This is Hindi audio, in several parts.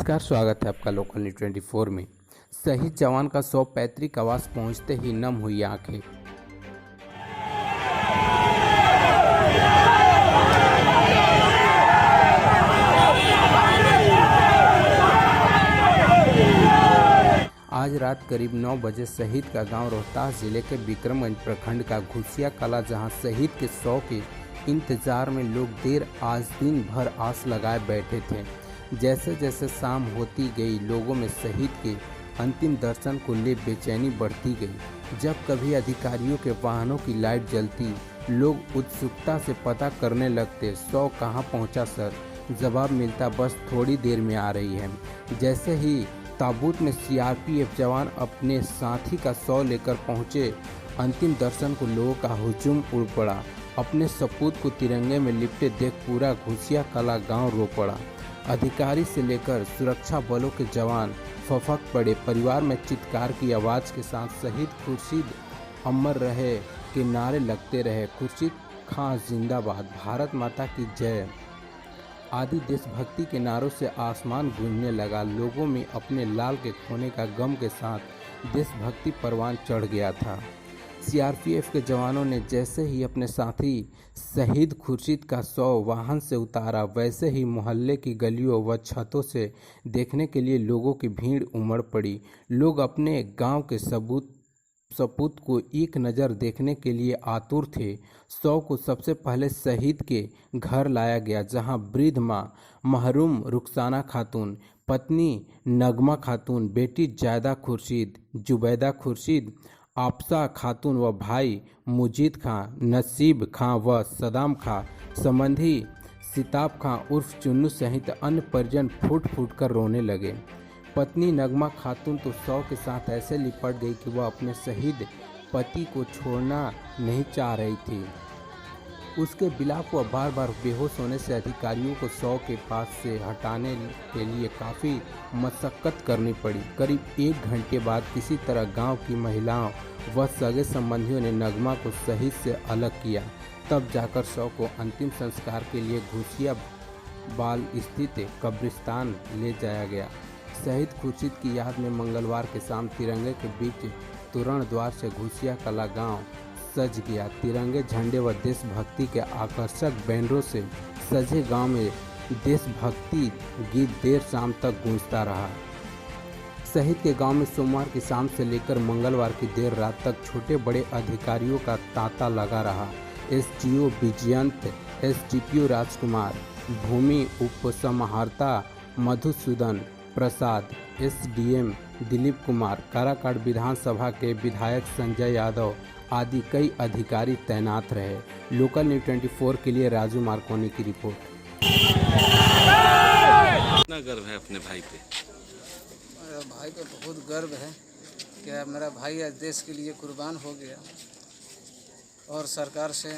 नमस्कार, स्वागत है आपका लोकल न्यूज़ 24 में। शहीद जवान का शव पैतृक आवास पहुंचते ही नम हुई आंखें। आज रात करीब 9 बजे शहीद का गांव रोहतास जिले के विक्रमगंज प्रखंड का घुसिया कला, जहां शहीद के शव के इंतजार में लोग देर आज दिन भर आस लगाए बैठे थे। जैसे जैसे शाम होती गई, लोगों में शहीद के अंतिम दर्शन को ले बेचैनी बढ़ती गई। जब कभी अधिकारियों के वाहनों की लाइट जलती, लोग उत्सुकता से पता करने लगते, शव कहाँ पहुँचा सर? जवाब मिलता, बस थोड़ी देर में आ रही है। जैसे ही ताबूत में सीआरपीएफ जवान अपने साथी का शव लेकर पहुँचे, अंतिम दर्शन को लोगों का हुजूम उड़ पड़ा। अपने सपूत को तिरंगे में लिपटे देख पूरा घुसिया कला गाँव रो पड़ा। अधिकारी से लेकर सुरक्षा बलों के जवान फफक पड़े। परिवार में चित्कार की आवाज़ के साथ शहीद खुर्शीद अमर रहे के नारे लगते रहे। खुर्शीद खां जिंदाबाद, भारत माता की जय आदि देशभक्ति के नारों से आसमान गूंजने लगा। लोगों में अपने लाल के खोने का गम के साथ देशभक्ति परवान चढ़ गया था। सीआरपीएफ के जवानों ने जैसे ही अपने साथी शहीद खुर्शीद का शव वाहन से उतारा, वैसे ही मोहल्ले की गलियों व छतों से देखने के लिए लोगों की भीड़ उमड़ पड़ी। लोग अपने गांव के सपूत को एक नज़र देखने के लिए आतुर थे। शव को सबसे पहले शहीद के घर लाया गया, जहां वृद्ध मां महरूम रुखसाना खातून, पत्नी नगमा खातून, बेटी जायदा खुर्शीद, जुबैदा खुर्शीद, आपसा खातून व भाई मुजीद खां, नसीब खां व सदाम खां, संबंधी सिताब खां उर्फ चुन्नू सहित अन्य परिजन फूट फूट कर रोने लगे। पत्नी नगमा खातून तो शव के साथ ऐसे लिपट गई कि वह अपने शहीद पति को छोड़ना नहीं चाह रही थी। उसके बिलाप व बार बार बेहोश होने से अधिकारियों को शव के पास से हटाने के लिए काफ़ी मशक्क़त करनी पड़ी। करीब 1 घंटे बाद किसी तरह गांव की महिलाओं व सगे संबंधियों ने नगमा को शहीद से अलग किया। तब जाकर शव को अंतिम संस्कार के लिए घुसिया बाल स्थित कब्रिस्तान ले जाया गया। शहीद खुर्शीद की याद में मंगलवार की शाम तिरंगे के बीच तोरण द्वार से घुसिया कला गाँव सज गया। तिरंगे झंडे व देशभक्ति के आकर्षक बैनरों से सजे गांव में देशभक्ति गीत देर शाम तक गूंजता रहा। शहीद के गांव में सोमवार की शाम से लेकर मंगलवार की देर रात तक छोटे बड़े अधिकारियों का तांता लगा रहा। एसडीओ विजयंत, एसडीपीओ राजकुमार, भूमि उपसमाहर्ता मधुसूदन प्रसाद, एसडीएम दिलीप कुमार, काराकाट विधानसभा के विधायक संजय यादव आदि कई अधिकारी तैनात रहे। लोकल न्यूज़ 24 के लिए राजू मार्कोनी की रिपोर्ट। कितना गर्व है अपने भाई पे? मेरा भाई पे बहुत गर्व है कि मेरा भाई आज देश के लिए कुर्बान हो गया। और सरकार से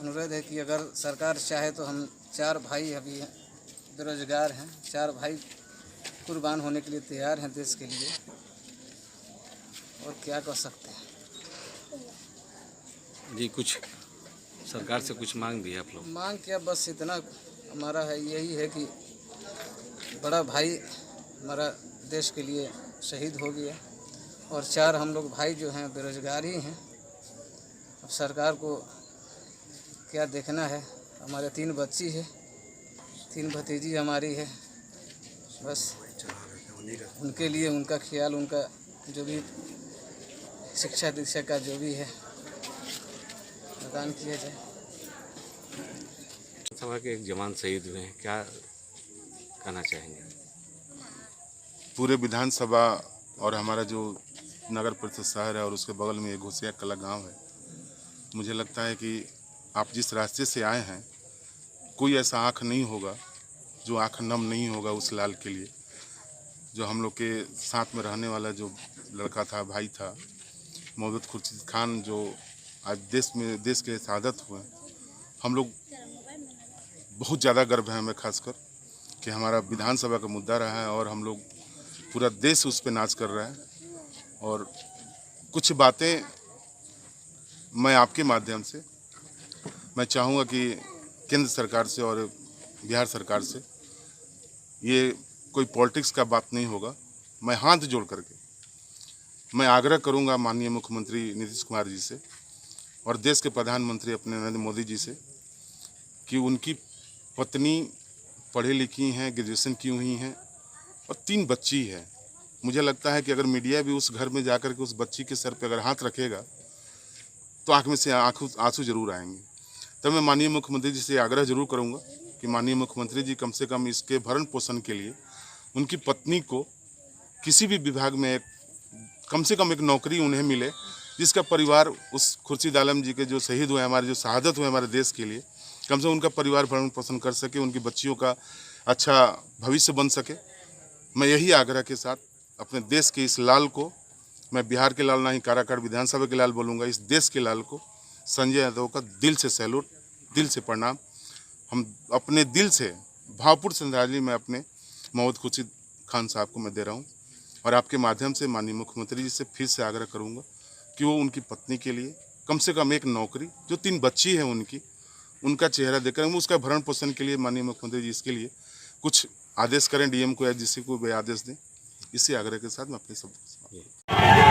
अनुरोध है कि अगर सरकार चाहे तो हम 4 भाई अभी बेरोजगार हैं, 4 भाई कुर्बान होने के लिए तैयार हैं देश के लिए। और क्या कर सकते हैं जी? कुछ सरकार से कुछ मांग भी है आप लोग? मांग क्या, बस इतना हमारा है, यही है कि बड़ा भाई हमारा देश के लिए शहीद हो गया और 4 हम लोग भाई जो हैं बेरोजगार ही हैं। अब सरकार को क्या देखना है, हमारे 3 बच्ची है, 3 भतीजी हमारी है। बस उनके लिए उनका ख्याल, उनका जो भी शिक्षा दीक्षा का जो भी है प्रदान किया जाए। सभा के एक जवान शहीद हुए हैं, क्या कहना चाहेंगे? पूरे विधानसभा और हमारा जो नगर परिषद शहर है और उसके बगल में एक घुसिया कला गांव है, मुझे लगता है कि आप जिस रास्ते से आए हैं, कोई ऐसा आँख नहीं होगा जो आँख नम नहीं होगा उस लाल के लिए। जो हम लोग के साथ में रहने वाला जो लड़का था, भाई था, मोहम्मद खुर्शीद खान, जो आज देश के शहादत हुए, हम लोग बहुत ज़्यादा गर्व है हमें, खासकर कि हमारा विधानसभा का मुद्दा रहा है और हम लोग पूरा देश उस पर नाच कर रहा है। और कुछ बातें मैं आपके माध्यम से मैं चाहूँगा कि केंद्र सरकार से और बिहार सरकार से ये कोई पॉलिटिक्स का बात नहीं होगा। मैं हाथ जोड़ करके मैं आग्रह करूंगा माननीय मुख्यमंत्री नीतीश कुमार जी से और देश के प्रधानमंत्री अपने नरेंद्र मोदी जी से कि उनकी पत्नी पढ़ी लिखी हैं, ग्रेजुएशन की हुई हैं और 3 बच्ची है। मुझे लगता है कि अगर मीडिया भी उस घर में जाकर के उस बच्ची के सर पे अगर हाथ रखेगा तो आँख में से आंसू जरूर आएंगे। तब मैं माननीय मुख्यमंत्री जी से आग्रह जरूर करूंगा कि माननीय मुख्यमंत्री जी कम से कम इसके भरण पोषण के लिए उनकी पत्नी को किसी भी विभाग में कम से कम एक नौकरी उन्हें मिले, जिसका परिवार उस खुर्शीद आलम जी के जो शहीद हुए, हमारे जो शहादत हुए हमारे देश के लिए, कम से कम उनका परिवार भरण पोषण कर सके, उनकी बच्चियों का अच्छा भविष्य बन सके। मैं यही आग्रह के साथ अपने देश के इस लाल को, मैं बिहार के लाल ना ही काराकाट विधानसभा के लाल बोलूँगा, इस देश के लाल को, संजय यादव का दिल से सैल्यूट, दिल से प्रणाम। हम अपने दिल से भावपूर्ण श्रद्धांजलि मैं अपने मोहम्मद खुर्शीद खान साहब को मैं दे रहा हूँ और आपके माध्यम से माननीय मुख्यमंत्री जी से फिर से आग्रह करूँगा कि वो उनकी पत्नी के लिए कम से कम एक नौकरी, जो 3 बच्ची है उनका चेहरा देखकर उसका भरण पोषण के लिए माननीय मुख्यमंत्री जी इसके लिए कुछ आदेश करें, डीएम को या जिसे को भी आदेश दें। इसी आग्रह के साथ मैं अपने सब